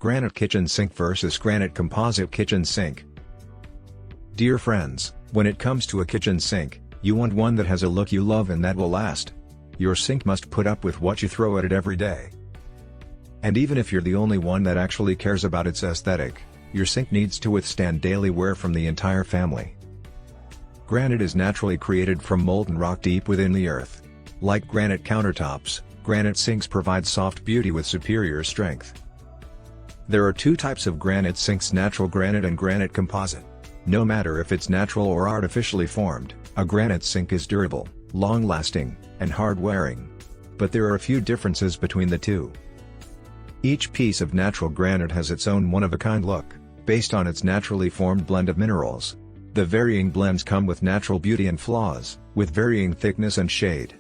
Granite kitchen sink versus granite composite kitchen sink. Dear friends, when it comes to a kitchen sink, you want one that has a look you love and that will last. Your sink must put up with what you throw at it every day. And even if you're the only one that actually cares about its aesthetic, your sink needs to withstand daily wear from the entire family. Granite is naturally created from molten rock deep within the earth. Like granite countertops, granite sinks provide soft beauty with superior strength. There are two types of granite sinks: natural granite and granite composite. No matter if it's natural or artificially formed, a granite sink is durable, long-lasting, and hard-wearing. But there are a few differences between the two. Each piece of natural granite has its own one-of-a-kind look, based on its naturally formed blend of minerals. The varying blends come with natural beauty and flaws, with varying thickness and shade.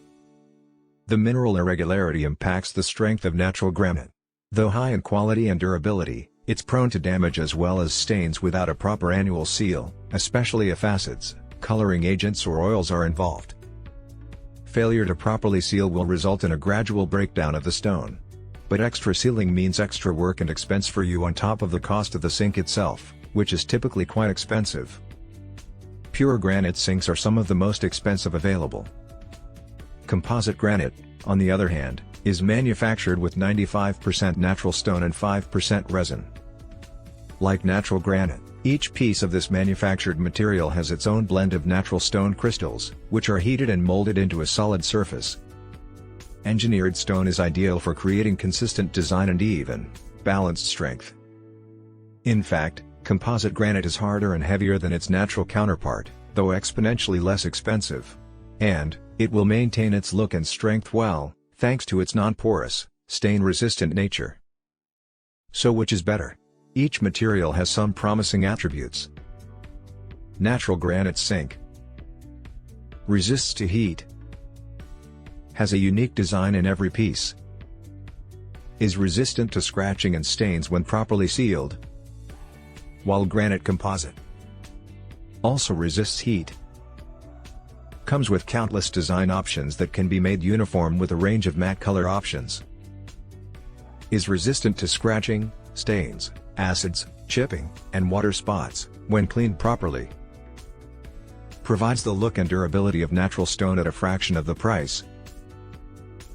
The mineral irregularity impacts the strength of natural granite. Though high in quality and durability, it's prone to damage as well as stains without a proper annual seal, especially if acids, coloring agents or oils are involved. Failure to properly seal will result in a gradual breakdown of the stone. But extra sealing means extra work and expense for you on top of the cost of the sink itself, which is typically quite expensive. Pure granite sinks are some of the most expensive available. Composite granite, on the other hand, is manufactured with 95% natural stone and 5% resin. Like natural granite, each piece of this manufactured material has its own blend of natural stone crystals, which are heated and molded into a solid surface. Engineered stone is ideal for creating consistent design and even, balanced strength. In fact, composite granite is harder and heavier than its natural counterpart, though exponentially less expensive. And, it will maintain its look and strength well, thanks to its non-porous, stain-resistant nature. So which is better? Each material has some promising attributes. Natural granite sink resists to heat, has a unique design in every piece, is resistant to scratching and stains when properly sealed, while granite composite also resists heat. Comes with countless design options that can be made uniform with a range of matte color options. Is resistant to scratching, stains, acids, chipping, and water spots, when cleaned properly. Provides the look and durability of natural stone at a fraction of the price.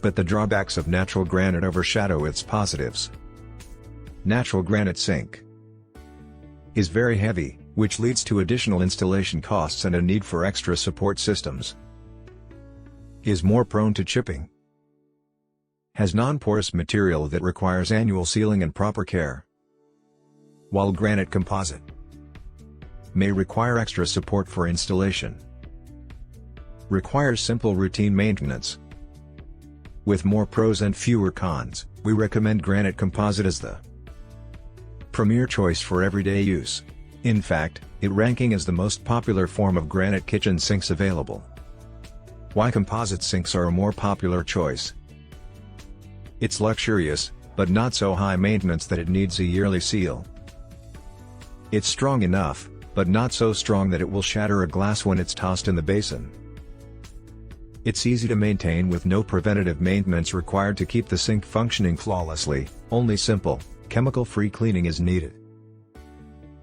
But the drawbacks of natural granite overshadow its positives. Natural granite sink is very heavy, which leads to additional installation costs and a need for extra support systems. Is more prone to chipping. Has non-porous material that requires annual sealing and proper care. While granite composite may require extra support for installation. Requires simple routine maintenance. With more pros and fewer cons, we recommend granite composite as the premier choice for everyday use. In fact, it ranking as the most popular form of granite kitchen sinks available. Why composite sinks are a more popular choice? It's luxurious, but not so high maintenance that it needs a yearly seal. It's strong enough, but not so strong that it will shatter a glass when it's tossed in the basin. It's easy to maintain with no preventative maintenance required to keep the sink functioning flawlessly, only simple, chemical-free cleaning is needed.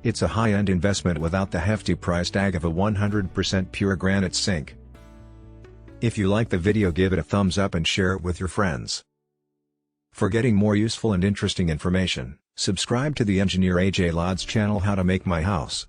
It's a high-end investment without the hefty price tag of a 100% pure granite sink. If you like the video, give it a thumbs up and share it with your friends. For getting more useful and interesting information, subscribe to the engineer AJ Ladd's channel How to Make My House.